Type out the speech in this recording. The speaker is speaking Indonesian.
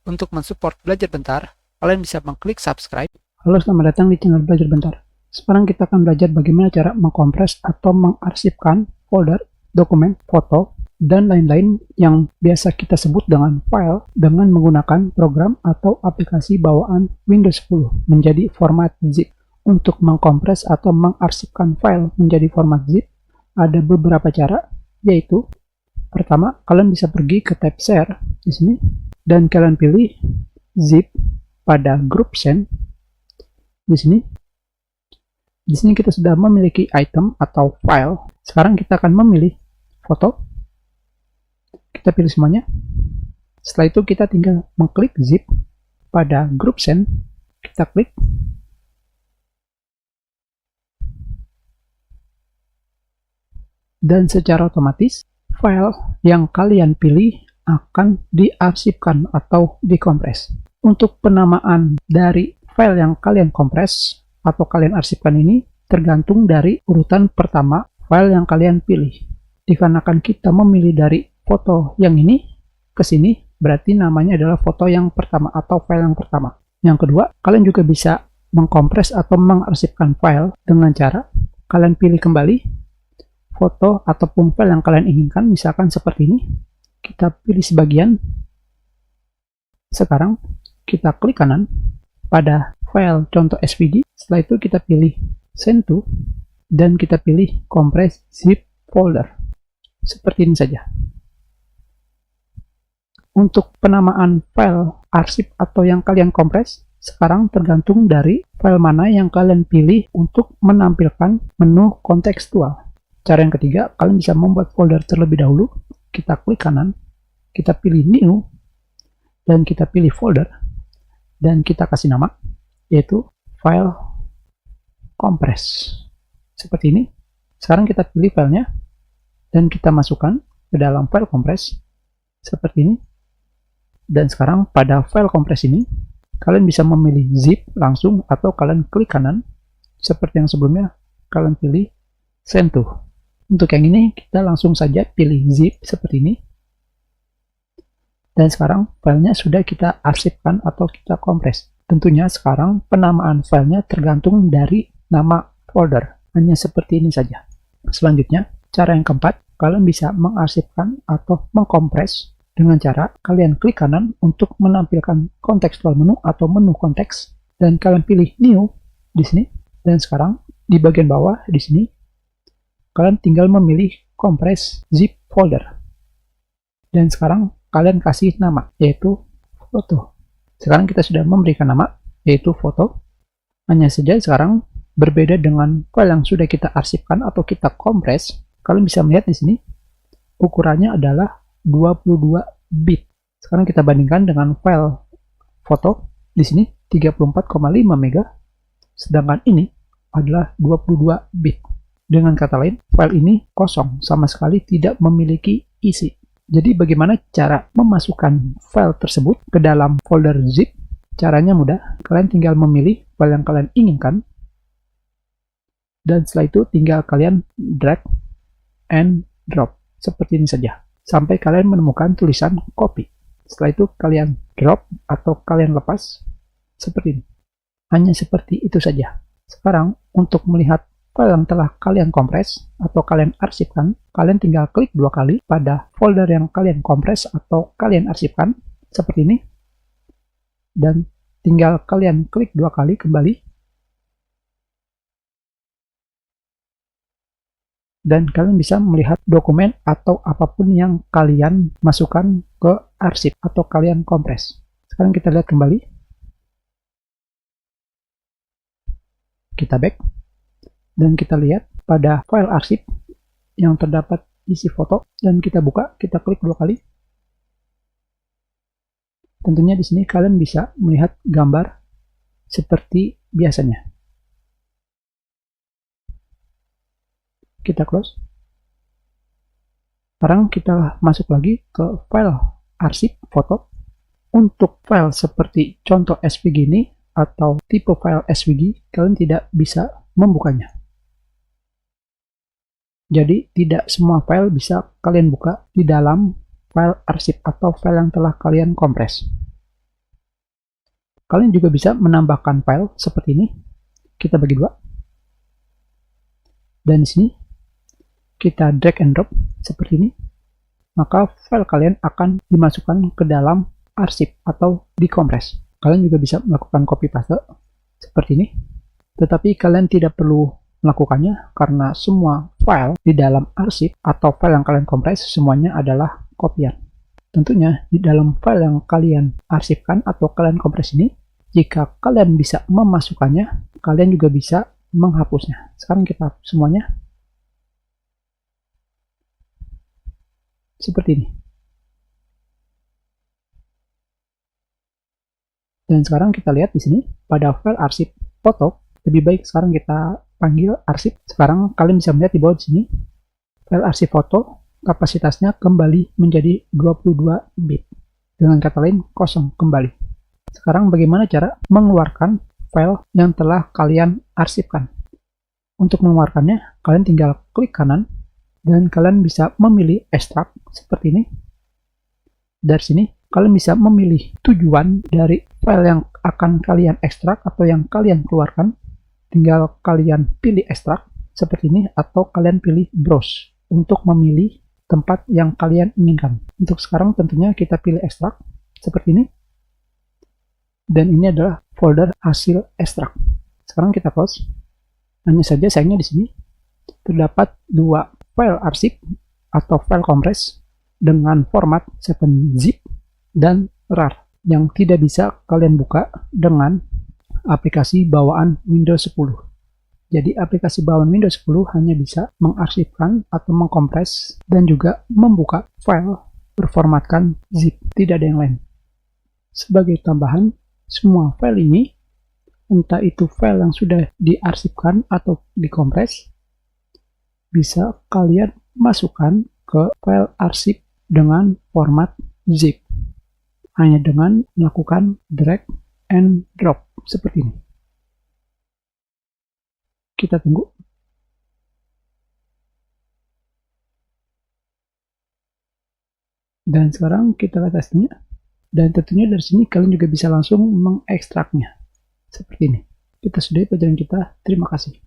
Untuk mensupport Belajar Bentar, kalian bisa mengklik subscribe. Halo, selamat datang di channel Belajar Bentar. Sekarang kita akan belajar bagaimana cara mengkompres atau mengarsipkan folder, dokumen, foto, dan lain-lain yang biasa kita sebut dengan file dengan menggunakan program atau aplikasi bawaan Windows 10 menjadi format zip. Untuk mengkompres atau mengarsipkan file menjadi format zip, ada beberapa cara, yaitu pertama, kalian bisa pergi ke tab share di sini dan kalian pilih zip pada group send di sini. Di sini kita sudah memiliki item atau file. Sekarang kita akan memilih foto. Kita pilih semuanya. Setelah itu kita tinggal mengklik zip pada group send. Kita klik. Dan secara otomatis file yang kalian pilih akan diarsipkan atau dikompres. Untuk penamaan dari file yang kalian kompres atau kalian arsipkan ini tergantung dari urutan pertama file yang kalian pilih. Dikarenakan kita memilih dari foto yang ini ke sini, berarti namanya adalah foto yang pertama atau file yang pertama. Yang kedua, kalian juga bisa mengkompres atau mengarsipkan file dengan cara kalian pilih kembali foto ataupun file yang kalian inginkan, misalkan seperti ini. Kita pilih sebagian. Sekarang kita klik kanan pada file contoh SVG. Setelah itu kita pilih send to dan kita pilih compress zip folder. Seperti ini saja. Untuk penamaan file arsip atau yang kalian kompres, sekarang tergantung dari file mana yang kalian pilih untuk menampilkan menu kontekstual. Cara yang ketiga, kalian bisa membuat folder terlebih dahulu. Kita klik kanan, kita pilih new, dan kita pilih folder, dan kita kasih nama, yaitu file compress. Seperti ini. Sekarang kita pilih filenya, dan kita masukkan ke dalam file compress, seperti ini. Dan sekarang pada file compress ini, kalian bisa memilih zip langsung, atau kalian klik kanan, seperti yang sebelumnya, kalian pilih send to. Untuk yang ini, kita langsung saja pilih zip seperti ini. Dan sekarang filenya sudah kita arsipkan atau kita kompres. Tentunya sekarang penamaan filenya tergantung dari nama folder. Hanya seperti ini saja. Selanjutnya, cara yang keempat, kalian bisa mengarsipkan atau mengkompres dengan cara kalian klik kanan untuk menampilkan kontekstual menu atau menu konteks. Dan kalian pilih new di sini. Dan sekarang di bagian bawah di sini, kalian tinggal memilih compress zip folder. Dan sekarang kalian kasih nama, yaitu foto. Sekarang kita sudah memberikan nama, yaitu foto. Hanya saja sekarang berbeda dengan file yang sudah kita arsipkan atau kita kompres. Kalian bisa melihat di sini, ukurannya adalah 22 bit. Sekarang kita bandingkan dengan file foto, di sini 34,5 MB, sedangkan ini adalah 22 bit. Dengan kata lain, file ini kosong, sama sekali tidak memiliki isi. Jadi bagaimana cara memasukkan file tersebut ke dalam folder zip? Caranya mudah, kalian tinggal memilih file yang kalian inginkan, dan setelah itu tinggal kalian drag and drop, seperti ini saja, sampai kalian menemukan tulisan copy. Setelah itu kalian drop atau kalian lepas, seperti ini. Hanya seperti itu saja. Sekarang, untuk melihat file yang telah kalian kompres atau kalian arsipkan, kalian tinggal klik 2 kali pada folder yang kalian kompres atau kalian arsipkan, seperti ini. Dan tinggal kalian klik 2 kali kembali. Dan kalian bisa melihat dokumen atau apapun yang kalian masukkan ke arsip atau kalian kompres. Sekarang kita lihat kembali. Kita back. Dan kita lihat pada file arsip yang terdapat isi foto, dan kita buka, kita klik 2 kali. Tentunya di sini kalian bisa melihat gambar seperti biasanya. Kita close. Sekarang kita masuk lagi ke file arsip foto. Untuk file seperti contoh SVG ini atau tipe file SVG, kalian tidak bisa membukanya. Jadi tidak semua file bisa kalian buka di dalam file arsip atau file yang telah kalian kompres. Kalian juga bisa menambahkan file seperti ini. Kita bagi dua. Dan di sini kita drag and drop seperti ini. Maka file kalian akan dimasukkan ke dalam arsip atau dikompres. Kalian juga bisa melakukan copy paste seperti ini. Tetapi kalian tidak perlu melakukannya karena semua file di dalam arsip atau file yang kalian kompres semuanya adalah kopian. Tentunya di dalam file yang kalian arsipkan atau kalian kompres ini, jika kalian bisa memasukkannya, kalian juga bisa menghapusnya. Sekarang kita hapus semuanya. Seperti ini. Dan sekarang kita lihat di sini pada file arsip foto, lebih baik sekarang kita panggil arsip. Sekarang kalian bisa melihat di bawah di sini file arsip foto kapasitasnya kembali menjadi 22 bit. Dengan kata lain, kosong kembali. Sekarang bagaimana cara mengeluarkan file yang telah kalian arsipkan? Untuk mengeluarkannya, kalian tinggal klik kanan dan kalian bisa memilih ekstrak seperti ini. Dari sini, kalian bisa memilih tujuan dari file yang akan kalian ekstrak atau yang kalian keluarkan. Tinggal kalian pilih ekstrak seperti ini atau kalian pilih browse untuk memilih tempat yang kalian inginkan. Untuk sekarang tentunya kita pilih ekstrak seperti ini. Dan ini adalah folder hasil ekstrak. Sekarang kita close. Hanya saja sayangnya di sini terdapat dua file arsip atau file kompres dengan format 7-zip dan RAR yang tidak bisa kalian buka dengan aplikasi bawaan Windows 10. Jadi aplikasi bawaan Windows 10 hanya bisa mengarsipkan atau mengkompres dan juga membuka file berformatkan zip, tidak ada yang lain. Sebagai tambahan, semua file ini, entah itu file yang sudah diarsipkan atau dikompres, bisa kalian masukkan ke file arsip dengan format zip. Hanya dengan melakukan drag and drop seperti ini. Kita tunggu. Dan sekarang kita lihat hasilnya. Dan tentunya dari sini kalian juga bisa langsung mengekstraknya. Seperti ini. Kita sudahi pelajaran kita. Terima kasih.